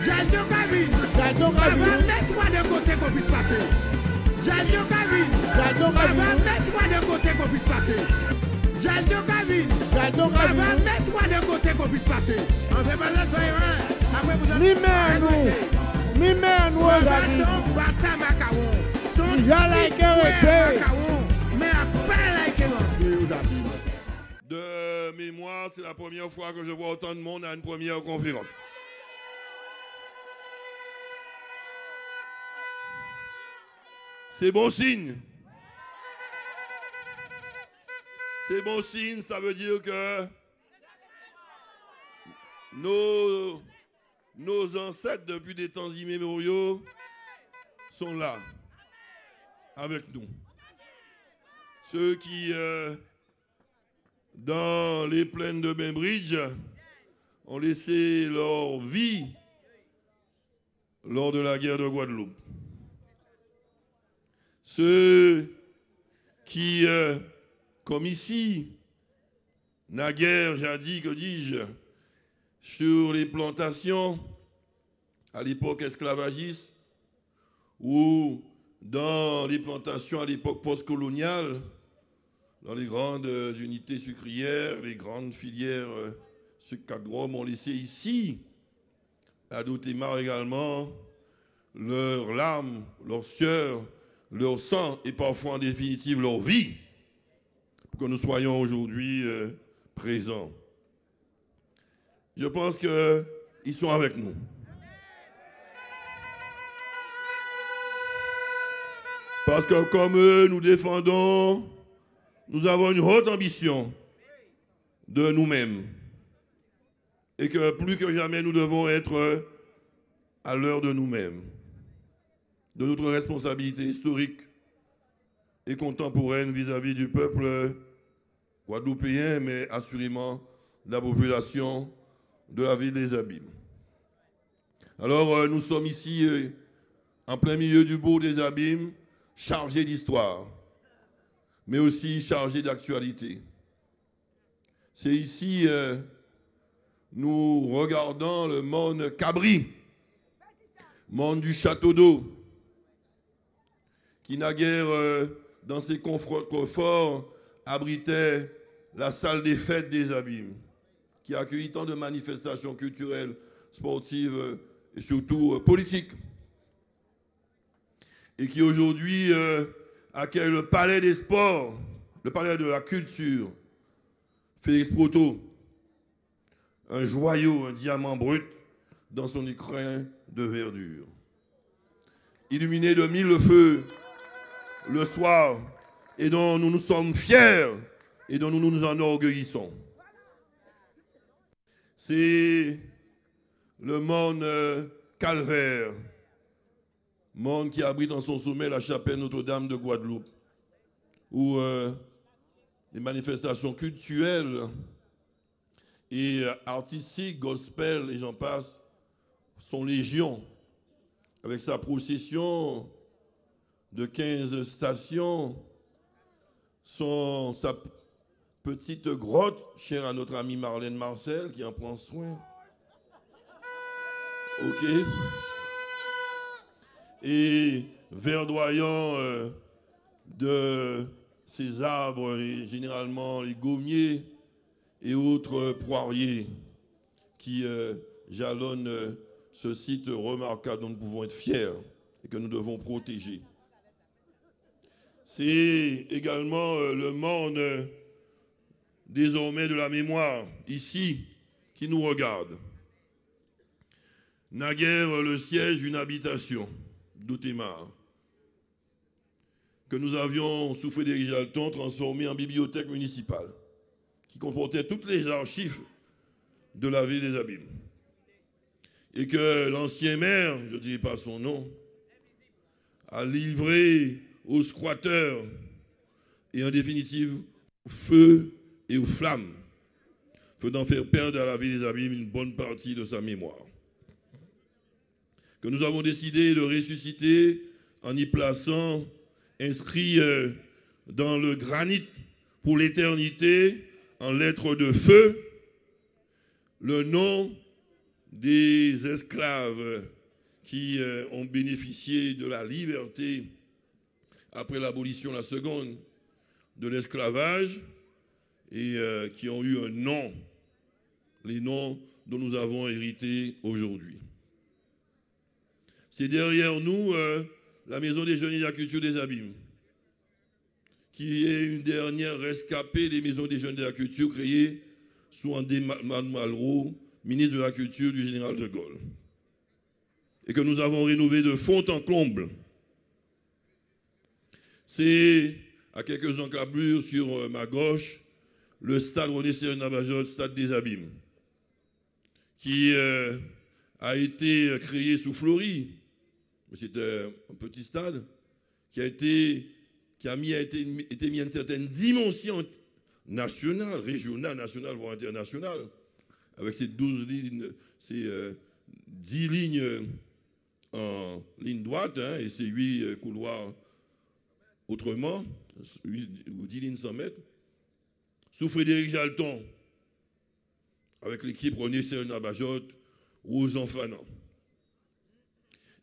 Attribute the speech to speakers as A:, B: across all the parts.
A: Jaldo Kabine.
B: Jaldo
A: Papa,
B: Kabine.
A: mets-toi de côté qu'on puisse passer. Jaldo Kabine.
B: Jaldo
A: Papa,
B: Kabine.
A: mets-toi de côté qu'on puisse passer. Jaldo Kabine.
B: Jaldo
A: Papa,
B: Kabine.
A: mets-toi de côté qu'on puisse passer. On fait pas notre faire, hein. Après, vous avez...
B: Mimé nous. Mimé nous, David.
A: Son bata macaron. Son
B: Ya like it,
A: macaron. Mais après, like rentrer aux amis.
C: De mémoire, c'est la première fois que je vois autant de monde à une première conférence. C'est bon signe. C'est bon signe, ça veut dire que nos ancêtres, depuis des temps immémoriaux, sont là, avec nous. Ceux qui, dans les plaines de Bainbridge, ont laissé leur vie lors de la guerre de Guadeloupe. Ceux qui, comme ici, naguère, jadis, que dis-je, sur les plantations, à l'époque esclavagiste, ou dans les plantations à l'époque postcoloniale, dans les grandes unités sucrières, les grandes filières sucre-cadrom ont laissé ici, à Dotémar également, leurs larmes, leur sueur, leur sang et parfois en définitive leur vie, pour que nous soyons aujourd'hui présents. Je pense qu'ils sont avec nous. Parce que comme eux, nous défendons, nous avons une haute ambition de nous-mêmes. Et que plus que jamais, nous devons être à l'heure de nous-mêmes, de notre responsabilité historique et contemporaine vis-à-vis du peuple guadeloupéen, mais assurément de la population de la ville des Abîmes. Alors, nous sommes ici en plein milieu du bourg des Abîmes, chargés d'histoire, mais aussi chargés d'actualité. C'est ici, nous regardons le monde Cabri, monde du château d'eau, qui naguère dans ses coffres-forts abritait la salle des fêtes des Abîmes, qui a accueilli tant de manifestations culturelles, sportives et surtout politiques. Et qui aujourd'hui accueille le palais des sports, le palais de la culture, Félix Proto, un joyau, un diamant brut dans son écrin de verdure. Illuminé de mille feux le soir, et dont nous nous sommes fiers et dont nous nous enorgueillissons. C'est le monde calvaire, monde qui abrite en son sommet la chapelle Notre-Dame de Guadeloupe, où les manifestations culturelles et artistiques, gospel et j'en passe, sont légion, avec sa procession de 15 stations, sa petite grotte, chère à notre amie Marlène Marcel, qui en prend soin. OK. Et verdoyant de ces arbres, et généralement les gommiers et autres poiriers qui jalonnent ce site remarquable dont nous pouvons être fiers et que nous devons protéger. C'est également le monde désormais de la mémoire, ici, qui nous regarde. Naguère le siège d'une habitation, Dotémar, que nous avions, sous Frédéric Jalton, transformé en bibliothèque municipale, qui comportait toutes les archives de la ville des Abîmes. Et que l'ancien maire, je ne dirai pas son nom, a livré aux squatteurs et en définitive au feu et aux flammes, faisant faire perdre à la ville des Abîmes une bonne partie de sa mémoire. Que nous avons décidé de ressusciter en y plaçant, inscrit dans le granit pour l'éternité, en lettres de feu, le nom des esclaves qui ont bénéficié de la liberté après l'abolition, la seconde, de l'esclavage, et qui ont eu un nom, les noms dont nous avons hérité aujourd'hui. C'est derrière nous la Maison des Jeunes et de la Culture des Abîmes, qui est une dernière rescapée des Maisons des Jeunes de la Culture créée sous André Malraux, ministre de la Culture du général de Gaulle, et que nous avons rénové de fond en comble. C'est à quelques encablures sur ma gauche le stade René Nabajot, stade des Abîmes, qui a été créé sous Fleury. C'était un petit stade qui a été mis à une certaine dimension nationale, régionale, nationale, voire internationale, avec ces 12 lignes, ces 10 lignes en ligne droite, hein, et ces 8 couloirs autrement, 10 lignes 100 mètres, sous Frédéric Jalton, avec l'équipe René Nabajot, aux enfants.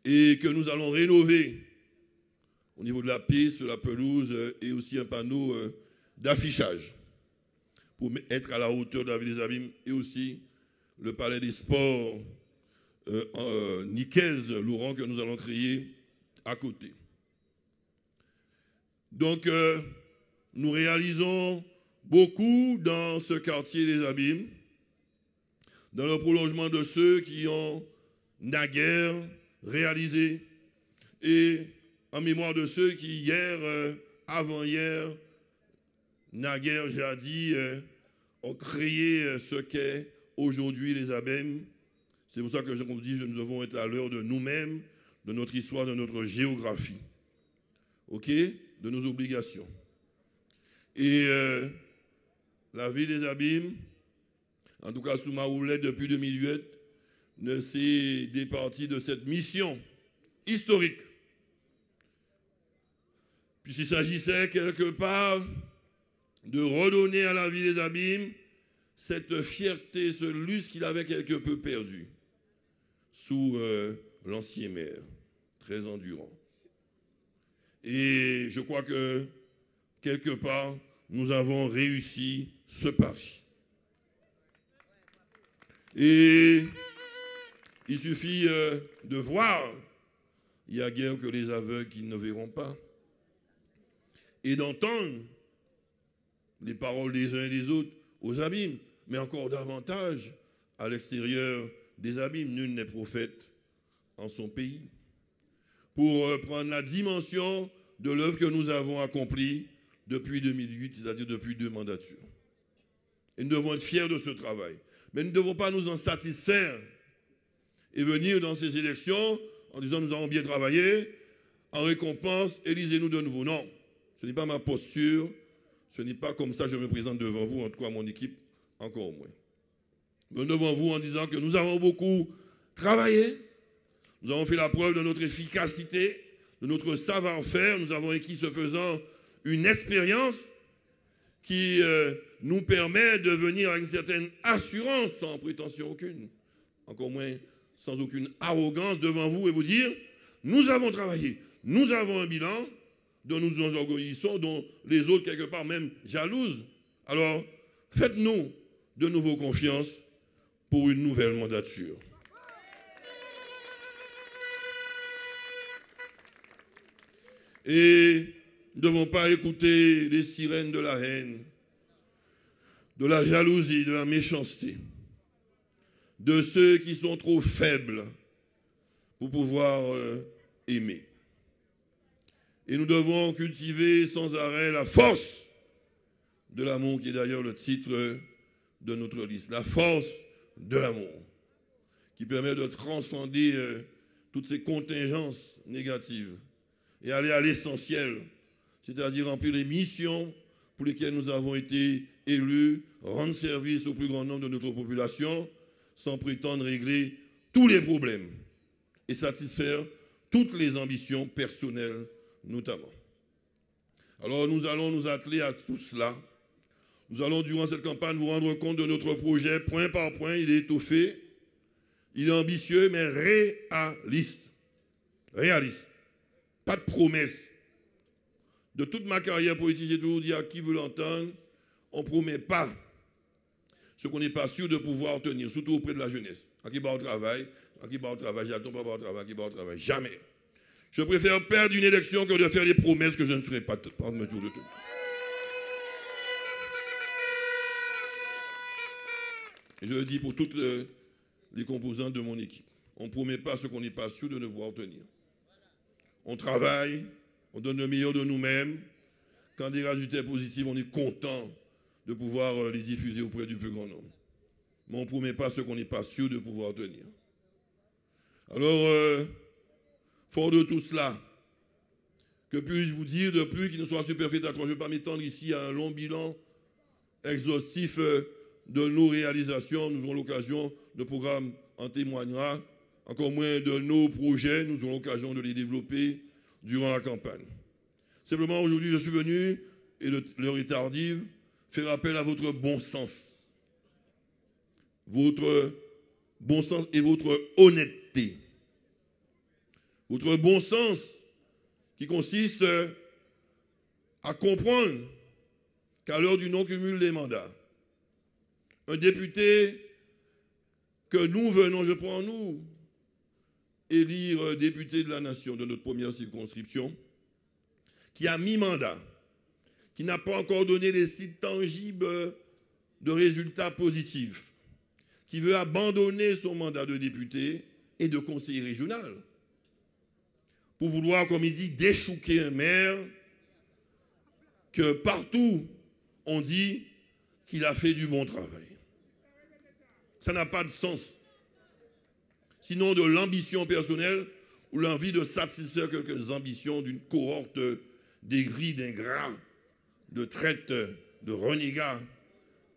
C: Et que nous allons rénover au niveau de la piste, la pelouse et aussi un panneau d'affichage pour être à la hauteur de la ville des Abîmes, et aussi le palais des sports Nicaise-Laurent que nous allons créer à côté. Donc, nous réalisons beaucoup dans ce quartier des Abîmes, dans le prolongement de ceux qui ont naguère réalisé, et en mémoire de ceux qui hier, avant-hier, naguère jadis, ont créé ce qu'est aujourd'hui les Abîmes. C'est pour ça que je vous dis que nous devons être à l'heure de nous-mêmes, de notre histoire, de notre géographie, ok, de nos obligations. Et la ville des Abîmes, en tout cas sous ma houlette depuis 2008, ne s'est départie de cette mission historique. Puisqu'il s'agissait quelque part de redonner à la ville des Abîmes cette fierté, ce lustre qu'il avait quelque peu perdu sous l'ancien maire, très endurant. Et je crois que quelque part, nous avons réussi ce pari. Et il suffit de voir, il n'y a guère que les aveugles qui ne verront pas, et d'entendre les paroles des uns et des autres aux Abîmes, mais encore davantage à l'extérieur des Abîmes. Nul n'est prophète en son pays. Pour prendre la dimension de l'œuvre que nous avons accomplie depuis 2008, c'est-à-dire depuis 2 mandatures. Et nous devons être fiers de ce travail. Mais nous ne devons pas nous en satisfaire et venir dans ces élections en disant nous avons bien travaillé, en récompense, élisez-nous de nouveau. Non, ce n'est pas ma posture, ce n'est pas comme ça que je me présente devant vous, en tout cas mon équipe, encore moins. Mais devant vous en disant que nous avons beaucoup travaillé, nous avons fait la preuve de notre efficacité, de notre savoir-faire, nous avons acquis ce faisant une expérience qui nous permet de venir avec une certaine assurance, sans prétention aucune, encore moins sans aucune arrogance devant vous et vous dire, nous avons travaillé, nous avons un bilan dont nous nous orgueillissons, dont les autres quelque part même jalousent. Alors, faites-nous de nouveau confiance pour une nouvelle mandature. Et nous ne devons pas écouter les sirènes de la haine, de la jalousie, de la méchanceté, de ceux qui sont trop faibles pour pouvoir aimer. Et nous devons cultiver sans arrêt la force de l'amour, qui est d'ailleurs le titre de notre liste. La force de l'amour, qui permet de transcender toutes ces contingences négatives et aller à l'essentiel, c'est-à-dire remplir les missions pour lesquelles nous avons été élus, rendre service au plus grand nombre de notre population, sans prétendre régler tous les problèmes et satisfaire toutes les ambitions personnelles notamment. Alors nous allons nous atteler à tout cela. Nous allons durant cette campagne vous rendre compte de notre projet point par point. Il est étoffé. Il est ambitieux, mais réaliste. Réaliste. Pas de promesses. De toute ma carrière politique, j'ai toujours dit à qui veut l'entendre, on ne promet pas ce qu'on n'est pas sûr de pouvoir tenir, surtout auprès de la jeunesse. À qui va au travail, j'attends pas au travail, à qui va au travail. Jamais. Je préfère perdre une élection que de faire des promesses que je ne serai pas en mesure de tenir. Et je le dis pour toutes les composantes de mon équipe. On ne promet pas ce qu'on n'est pas sûr de ne pouvoir tenir. On travaille, on donne le meilleur de nous-mêmes. Quand des résultats positifs, on est content de pouvoir les diffuser auprès du plus grand nombre. Mais on ne promet pas ce qu'on n'est pas sûr de pouvoir tenir. Alors, fort de tout cela, que puis-je vous dire de plus qui ne soit superfétatoire? Je ne vais pas m'étendre ici à un long bilan exhaustif de nos réalisations. Nous aurons l'occasion, le programme en témoignera, encore moins de nos projets. Nous aurons l'occasion de les développer durant la campagne. Simplement, aujourd'hui, je suis venu, et l'heure est tardive, faire appel à votre bon sens. Votre bon sens et votre honnêteté. Votre bon sens qui consiste à comprendre qu'à l'heure du non-cumul des mandats, un député que nous venons, je prends nous, élire député de la nation de notre première circonscription, qui a mi-mandat, qui n'a pas encore donné des signes tangibles de résultats positifs, qui veut abandonner son mandat de député et de conseiller régional, pour vouloir, comme il dit, déchouquer un maire que partout on dit qu'il a fait du bon travail. Ça n'a pas de sens. Sinon de l'ambition personnelle ou l'envie de satisfaire quelques ambitions d'une cohorte d'aigris, d'ingrats, de traites, de renégats,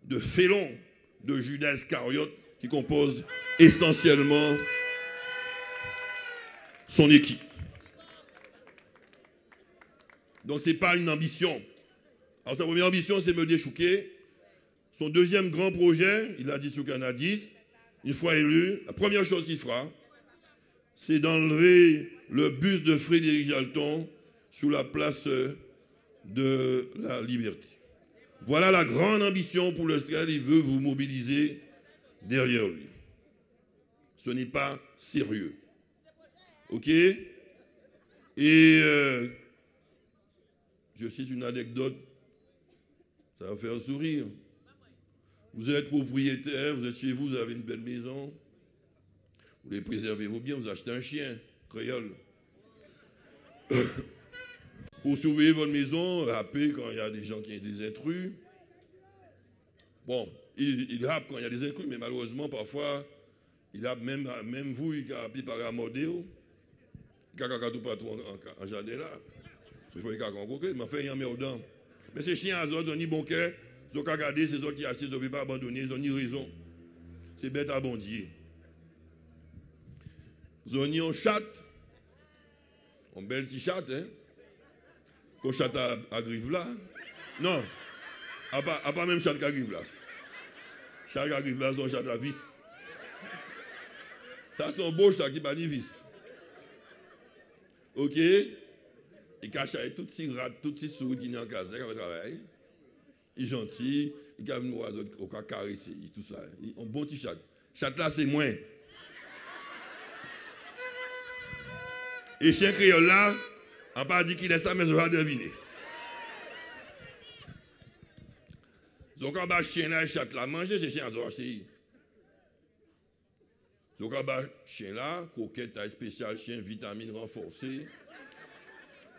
C: de félons, de Judas Iscariote qui composent essentiellement son équipe. Donc ce n'est pas une ambition. Alors sa première ambition, c'est me déchouquer. Son deuxième grand projet, il a dit sur Canadis, une fois élu, la première chose qu'il fera, c'est d'enlever le buste de Frédéric Jalton sur la place de la Liberté. Voilà la grande ambition pour laquelle il veut vous mobiliser derrière lui. Ce n'est pas sérieux. OK? Et je cite une anecdote, ça va faire sourire. Vous êtes propriétaire, vous êtes chez vous, vous avez une belle maison, vous voulez préserver vos biens, vous achetez un chien, créole. Pour surveiller votre maison, rappez quand il y a des gens qui ont des intrus. Bon, il rappe quand il y a des intrus, mais malheureusement, parfois, il rappe même vous, il a appelé par un modèle, il a tout partout en jardin là. Il faut qu'il y ait un coquet, mais enfin, il y a un merdant. Mais ces chiens, ils ont ni bon cœur, ils ont qu'à garder, c'est eux qui achètent, ils ne peuvent pas abandonner, ils n'ont ni raison. C'est bête à bondier. Ils ont ni un chat, un bel petit chat, hein. Qu'on chat à grive là. Non, à pas même chat à grive là. Chat à grive là, c'est un chat à vis. Ça, c'est un beau chat qui n'a pas de vis. OK? Il cache toutes ces rats, toutes ces souris qui sont en casa, qui travaillent. Il est gentil, il a nous au cas caresser, tout ça. Un bon petit chat. Chat là, c'est moins. Et chien créole là, on n'a pas dit qu'il est ça, mais je vais deviner. Donc, quand on chien là, chat là, manger, c'est chien à droite. Donc, quand on chien là, coquette, taille spéciale, chien, vitamine renforcée.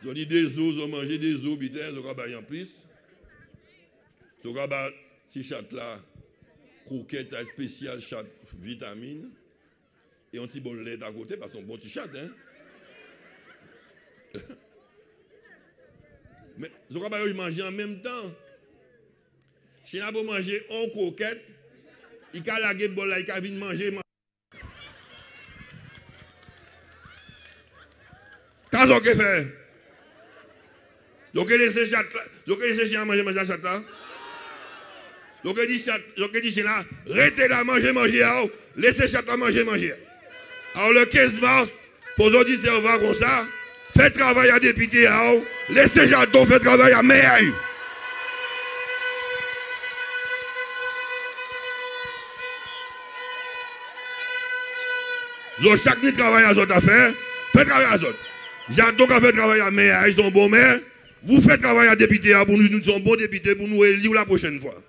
C: Ils ont dit des os, ils ont mangé des os, bitères, ils ont rabâché en plus. Ils ont rabâché petit chat là, croquette spéciale, chat vitamine. Et un petit bol de lait à côté, parce que c'est un bon petit chat, hein. Mais ils ont rabâché manger en même temps. Si on a beau manger en croquette, il a lagué le bol là, il a venir manger. Qu'est-ce qu'on fait? Donc, il laisse chat là. Donc, il laisse chat manger chat là. Donc, il dit chat là, restez là, manger, laissez chat là, manger. Alors le 15 mars, pour nous dire c'est comme ça, faites travail à député, laissez Jadon faire travail à maire. Chaque nuit travail à autres affaires, faites travail à autres. Jadon qui fait travail à maire, ils sont bons maires. Vous faites travail à député pour nous, nous sommes bons députés pour nous élire la prochaine fois.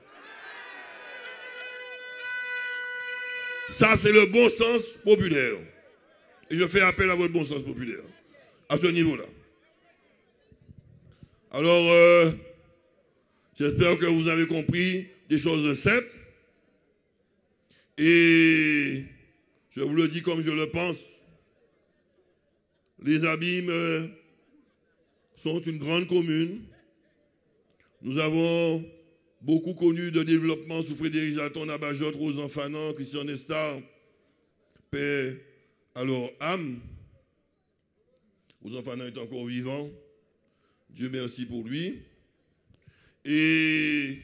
C: Ça, c'est le bon sens populaire. Et je fais appel à votre bon sens populaire. À ce niveau-là. Alors, j'espère que vous avez compris des choses simples. Et je vous le dis comme je le pense. Les Abîmes sont une grande commune. Nous avons beaucoup connu de développement sous Frédéric Jalton, Nabajot, Rosan Fanan, Christian Nestar, Père, alors âme. Rosan Fanan est encore vivant. Dieu merci pour lui. Et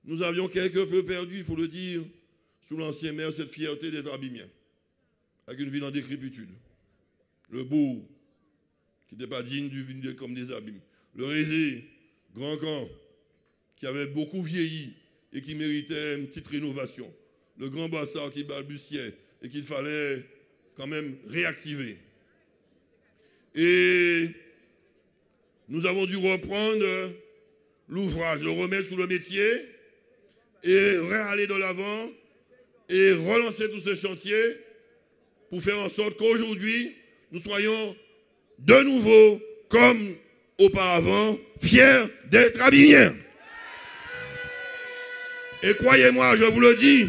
C: nous avions quelque peu perdu, il faut le dire, sous l'ancien maire, cette fierté d'être abîmien, avec une ville en décrépitude. Le bourg, qui n'était pas digne du vin comme des abîmes. Le Rézé, Grand Camp, qui avait beaucoup vieilli et qui méritait une petite rénovation. Le Grand Bassard qui balbutiait et qu'il fallait quand même réactiver. Et nous avons dû reprendre l'ouvrage, le remettre sous le métier et réaller de l'avant et relancer tous ces chantiers pour faire en sorte qu'aujourd'hui, nous soyons de nouveau, comme auparavant, fiers d'être abîmiens. Et croyez-moi, je vous le dis,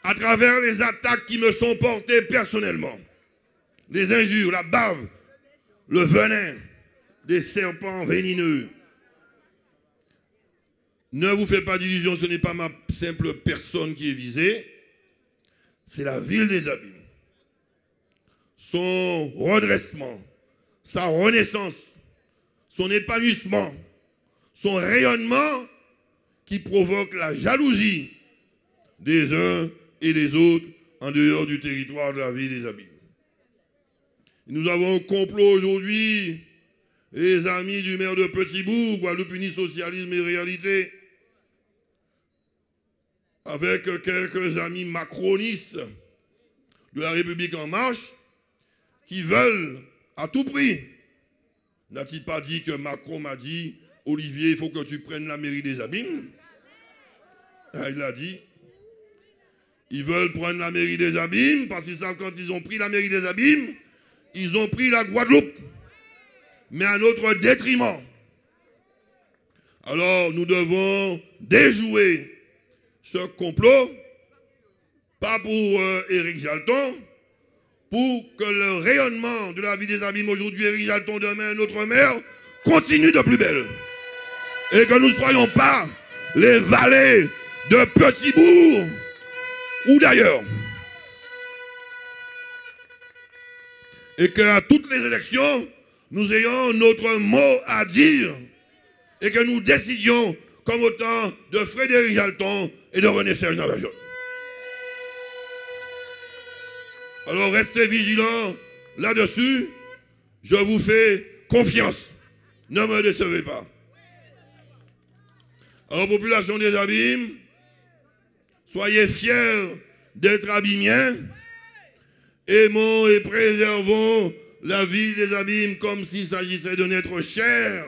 C: à travers les attaques qui me sont portées personnellement, les injures, la bave, le venin des serpents vénineux, ne vous faites pas d'illusions, ce n'est pas ma simple personne qui est visée, c'est la ville des Abîmes. Son redressement, sa renaissance, son épanouissement, son rayonnement qui provoque la jalousie des uns et des autres en dehors du territoire de la ville des Abîmes. Nous avons un complot aujourd'hui, les amis du maire de Petit-Bourg, Guadeloupe Unie Socialisme et Réalité, avec quelques amis macronistes de la République En Marche, qui veulent à tout prix. N'a-t-il pas dit que Macron m'a dit, Olivier, il faut que tu prennes la mairie des Abîmes? Il l'a dit. Ils veulent prendre la mairie des Abîmes parce qu'ils savent quand ils ont pris la mairie des Abîmes, ils ont pris la Guadeloupe, mais à notre détriment. Alors nous devons déjouer ce complot, pas pour Éric Jalton, pour que le rayonnement de la vie des Abîmes aujourd'hui, Éric Jalton demain, notre maire, continue de plus belle. Et que nous ne soyons pas les valets de Petit-Bourg ou d'ailleurs. Et qu'à toutes les élections, nous ayons notre mot à dire et que nous décidions comme au temps de Frédéric Jalton et de René-Serge Navajo. Alors restez vigilants là-dessus. Je vous fais confiance. Ne me décevez pas. Alors, population des Abîmes, soyez fiers d'être abîmiens. Aimons et préservons la vie des Abîmes comme s'il s'agissait de notre chair.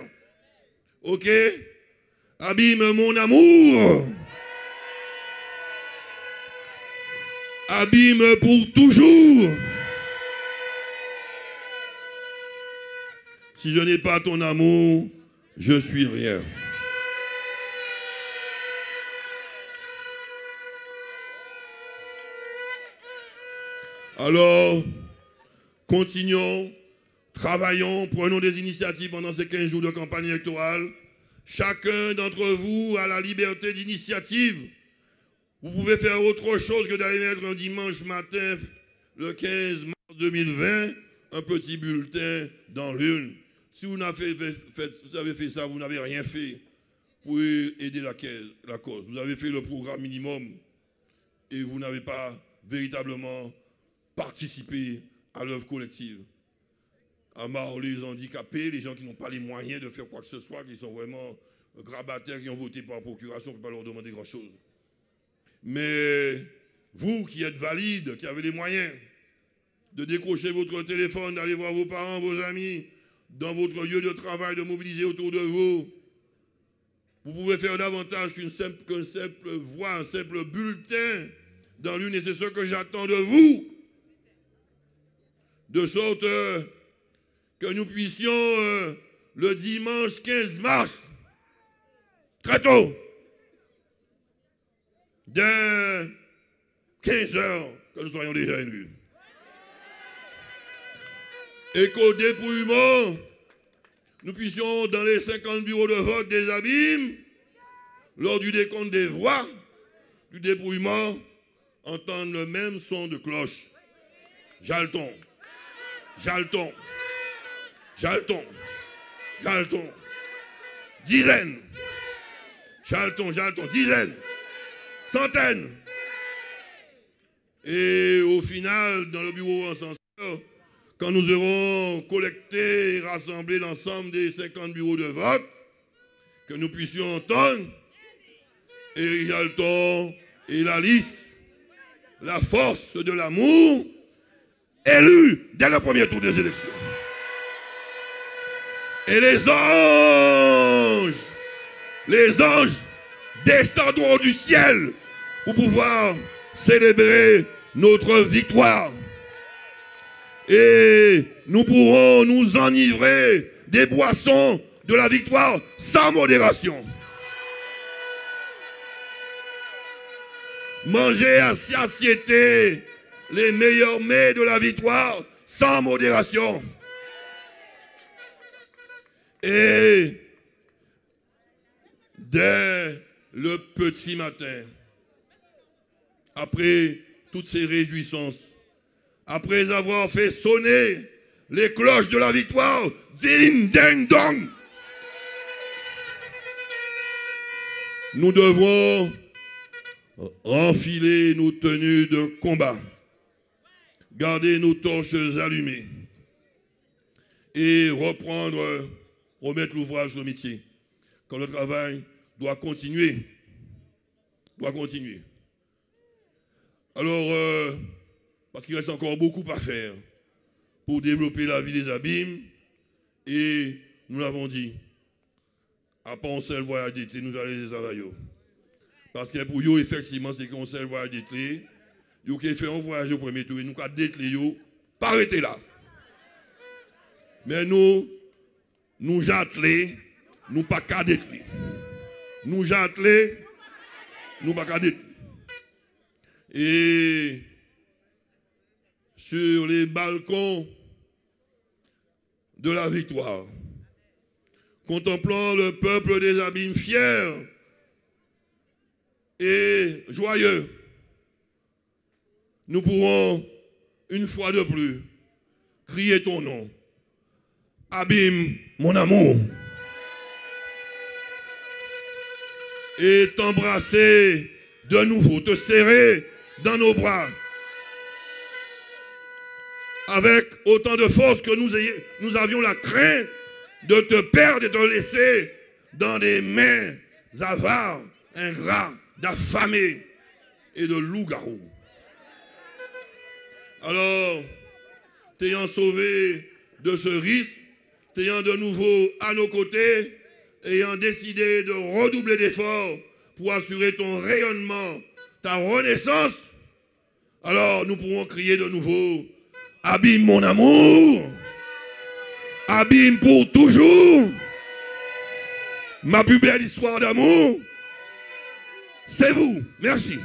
C: Ok? Abîme mon amour. Abîme pour toujours. Si je n'ai pas ton amour, je suis rien. Alors, continuons, travaillons, prenons des initiatives pendant ces 15 jours de campagne électorale. Chacun d'entre vous a la liberté d'initiative. Vous pouvez faire autre chose que d'aller mettre un dimanche matin, le 15 mars 2020, un petit bulletin dans l'urne. Si vous avez fait ça, vous n'avez rien fait pour aider la cause. Vous avez fait le programme minimum et vous n'avez pas véritablement participer à l'œuvre collective. À part les handicapés, les gens qui n'ont pas les moyens de faire quoi que ce soit, qui sont vraiment grabataires, qui ont voté par procuration, on ne peut pas leur demander grand-chose. Mais vous qui êtes valides, qui avez les moyens de décrocher votre téléphone, d'aller voir vos parents, vos amis, dans votre lieu de travail, de mobiliser autour de vous, vous pouvez faire davantage qu'une simple voix, un simple bulletin dans l'une, et c'est ce que j'attends de vous. De sorte que nous puissions, le dimanche 15 mars, très tôt, dès 15 heures, que nous soyons déjà élus. Et qu'au dépouillement, nous puissions, dans les 50 bureaux de vote des abîmes, lors du décompte des voix, du dépouillement, entendre le même son de cloche. Jalton, jalton, jalton, jalton, dizaines, jalton, jalton, dizaines, centaines. Et au final, dans le bureau encenseur, quand nous aurons collecté et rassemblé l'ensemble des 50 bureaux de vote, que nous puissions entendre Éric Jalton et la liste, la force de l'amour, élus dès le premier tour des élections. Et les anges descendront du ciel pour pouvoir célébrer notre victoire. Et nous pourrons nous enivrer des boissons de la victoire sans modération. Manger à satiété les meilleurs mets de la victoire sans modération. Et dès le petit matin, après toutes ces réjouissances, après avoir fait sonner les cloches de la victoire, ding, ding, dong, nous devons enfiler nos tenues de combat, garder nos torches allumées et remettre l'ouvrage au métier. Quand le travail doit continuer. Alors, parce qu'il reste encore beaucoup à faire pour développer la vie des abîmes, et nous l'avons dit, à part un seul voyage d'été, nous allons les travailler. Parce que pour eux, effectivement, c'est qu'un seul voyage d'été, ils ont fait un voyage au premier tour, et nous avons dételé, pas arrêter là. Mais nous j'attelés, nous pas qu'à dételer. Nous j'attelés, nous pas qu'à dételer. Et sur les balcons de la victoire, contemplant le peuple des abîmes fiers et joyeux, nous pourrons une fois de plus crier ton nom. Abîme, mon amour. Et t'embrasser de nouveau, te serrer dans nos bras. Avec autant de force que nous avions la crainte de te perdre et de te laisser dans des mains avares, ingrats, d'affamés et de loups-garous. Alors, t'ayant sauvé de ce risque, t'ayant de nouveau à nos côtés, ayant décidé de redoubler d'efforts pour assurer ton rayonnement, ta renaissance, alors nous pourrons crier de nouveau, abîme mon amour, abîme pour toujours, ma plus belle histoire d'amour, c'est vous. Merci.